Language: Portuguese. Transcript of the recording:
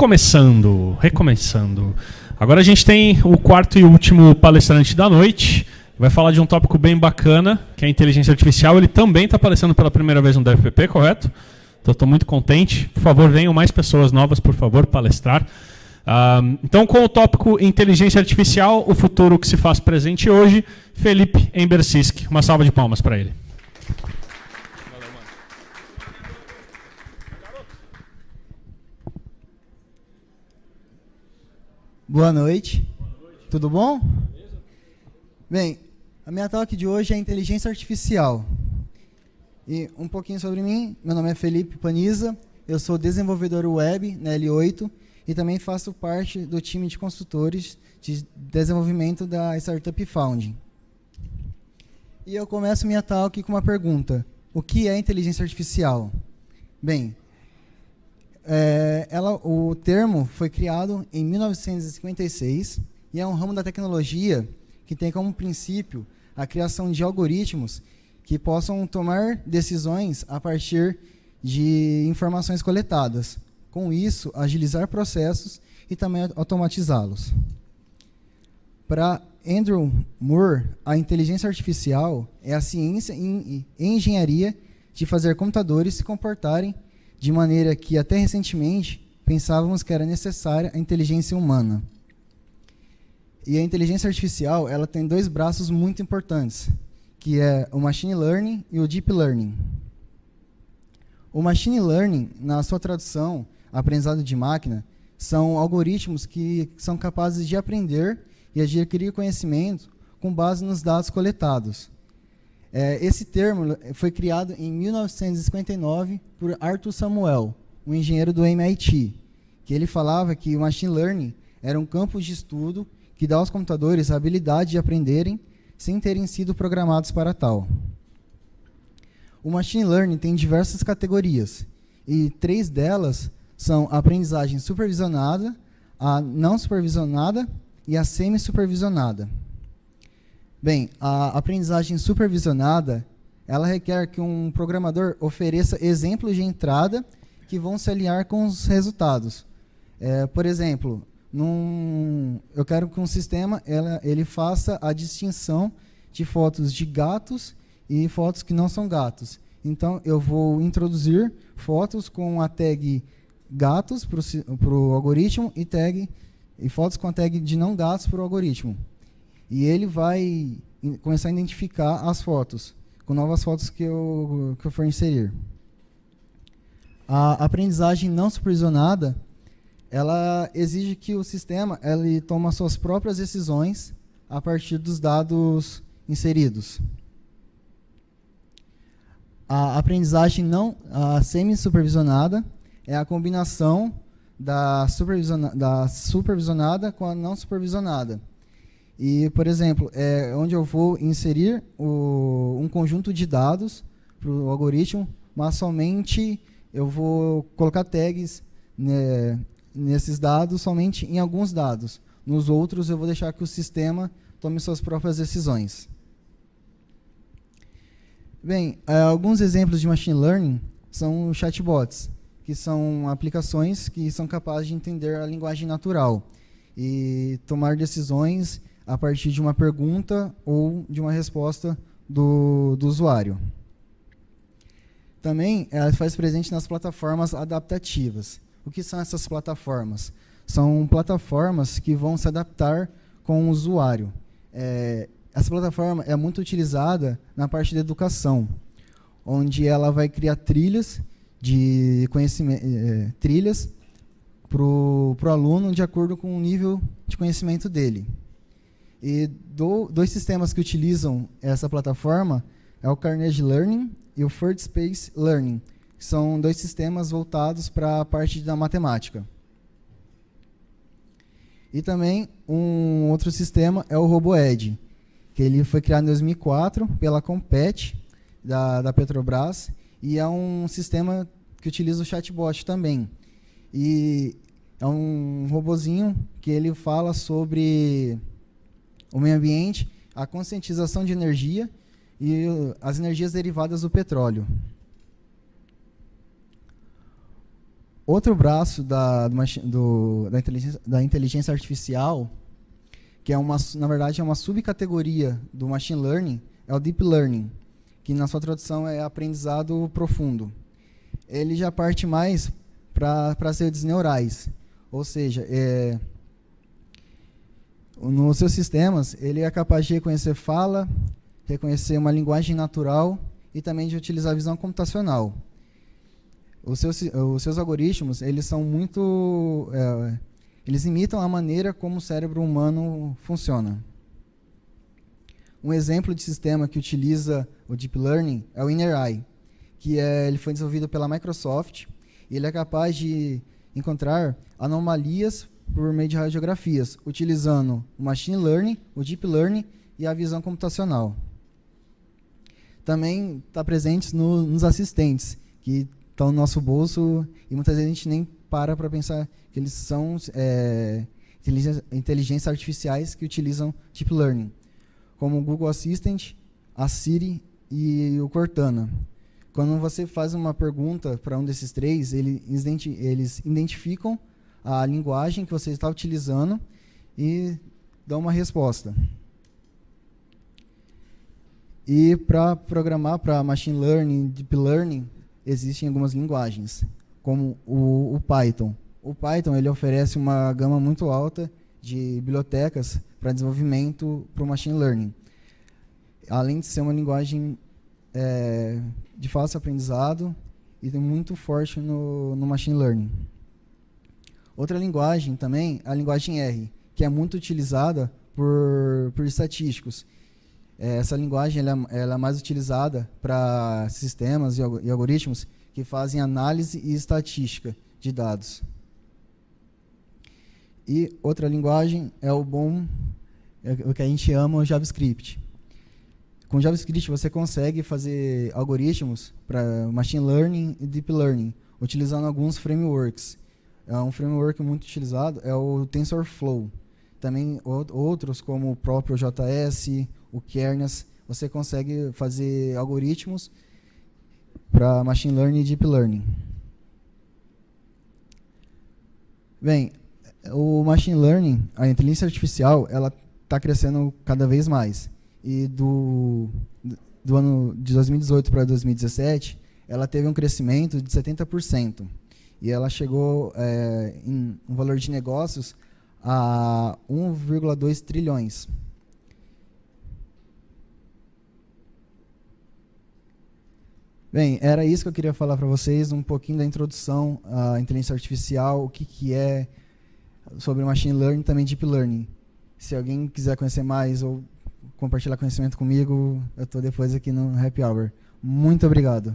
Recomeçando. Agora a gente tem o quarto e último palestrante da noite. Vai falar de um tópico bem bacana, que é a inteligência artificial. Ele também está aparecendo pela primeira vez no DFPP, correto? Então estou muito contente. Por favor, venham mais pessoas novas, por favor, palestrar. Então, com o tópico inteligência artificial, o futuro que se faz presente hoje, Felipe Embersisk. Uma salva de palmas para ele. Boa noite. Tudo bom? Bem, a minha talk de hoje é inteligência artificial. E um pouquinho sobre mim, meu nome é Felipe Paniza, eu sou desenvolvedor web na L8 e também faço parte do time de consultores de desenvolvimento da Startup Founding. E eu começo minha talk com uma pergunta: o que é inteligência artificial? Bem, o termo foi criado em 1956 e é um ramo da tecnologia que tem como princípio a criação de algoritmos que possam tomar decisões a partir de informações coletadas. Com isso, agilizar processos e também automatizá-los. Para Andrew Moore, a inteligência artificial é a ciência e engenharia de fazer computadores se comportarem de maneira que até recentemente pensávamos que era necessária a inteligência humana. E a inteligência artificial, ela tem dois braços muito importantes, que é o machine learning e o deep learning. O machine learning, na sua tradução, aprendizado de máquina, são algoritmos que são capazes de aprender e adquirir conhecimento com base nos dados coletados. Esse termo foi criado em 1959 por Arthur Samuel, um engenheiro do MIT, que ele falava que o machine learning era um campo de estudo que dá aos computadores a habilidade de aprenderem sem terem sido programados para tal. O machine learning tem diversas categorias, e 3 delas são a aprendizagem supervisionada, a não supervisionada e a semi-supervisionada. Bem, a aprendizagem supervisionada, ela requer que um programador ofereça exemplos de entrada que vão se alinhar com os resultados. Por exemplo, eu quero que um sistema ele faça a distinção de fotos de gatos e fotos que não são gatos. Então, eu vou introduzir fotos com a tag gatos para o algoritmo e fotos com a tag de não gatos para o algoritmo. E ele vai começar a identificar as fotos, com novas fotos que eu for inserir. A aprendizagem não supervisionada, ela exige que o sistema ele tome suas próprias decisões a partir dos dados inseridos. A aprendizagem semi-supervisionada é a combinação da supervisionada com a não supervisionada. E, por exemplo, onde eu vou inserir um conjunto de dados para o algoritmo, mas somente eu vou colocar tags nesses dados, somente em alguns dados. Nos outros, eu vou deixar que o sistema tome suas próprias decisões. Bem, alguns exemplos de machine learning são chatbots, que são aplicações que são capazes de entender a linguagem natural e tomar decisões a partir de uma pergunta ou de uma resposta do usuário. Também ela faz presente nas plataformas adaptativas. O que são essas plataformas? São plataformas que vão se adaptar com o usuário. Essa plataforma é muito utilizada na parte da educação, onde ela vai criar trilhas de conhecimento, trilhas para o aluno de acordo com o nível de conhecimento dele. E dois sistemas que utilizam essa plataforma é o Carnegie Learning e o Third Space Learning, que são 2 sistemas voltados para a parte da matemática. E também um outro sistema é o RoboEd, que ele foi criado em 2004 pela Compet, da Petrobras, e é um sistema que utiliza o chatbot também. E é um robozinho que ele fala sobre o meio ambiente, a conscientização de energia e as energias derivadas do petróleo. Outro braço da inteligência artificial, que na verdade é uma subcategoria do machine learning, é o deep learning, que na sua tradução é aprendizado profundo. Ele já parte mais para as redes neurais, ou seja, nos seus sistemas ele é capaz de reconhecer fala, reconhecer uma linguagem natural e também de utilizar a visão computacional. Os seus algoritmos, eles são muito... eles imitam a maneira como o cérebro humano funciona. Um exemplo de sistema que utiliza o Deep Learning é o InnerEye, que ele foi desenvolvido pela Microsoft, e ele é capaz de encontrar anomalias por meio de radiografias, utilizando o Machine Learning, o Deep Learning e a visão computacional. Também está presente nos assistentes, que estão no nosso bolso e muitas vezes a gente nem para pensar que eles são inteligências artificiais que utilizam Deep Learning, como o Google Assistant, a Siri e o Cortana. Quando você faz uma pergunta para um desses três, eles identificam a linguagem que você está utilizando e dão uma resposta. E para programar para Machine Learning, Deep Learning, existem algumas linguagens, como o Python. O Python ele oferece uma gama muito alta de bibliotecas para desenvolvimento para o Machine Learning. Além de ser uma linguagem de fácil aprendizado e muito forte no Machine Learning. Outra linguagem também é a linguagem R, que é muito utilizada por estatísticos. Essa linguagem ela é mais utilizada para sistemas e algoritmos que fazem análise e estatística de dados. E outra linguagem é o que a gente ama, o JavaScript. Com JavaScript você consegue fazer algoritmos para Machine Learning e Deep Learning, utilizando alguns frameworks. Um framework muito utilizado é o TensorFlow. Também outros, como o próprio JS, o Keras, você consegue fazer algoritmos para Machine Learning e Deep Learning. Bem, o Machine Learning, a inteligência artificial, ela está crescendo cada vez mais. E do ano de 2018 para 2017, ela teve um crescimento de 70%. E ela chegou em um valor de negócios a 1,2 trilhões. Bem, era isso que eu queria falar para vocês, um pouquinho da introdução à inteligência artificial, o que é sobre Machine Learning e também Deep Learning. Se alguém quiser conhecer mais ou compartilhar conhecimento comigo, eu estou depois aqui no Happy Hour. Muito obrigado.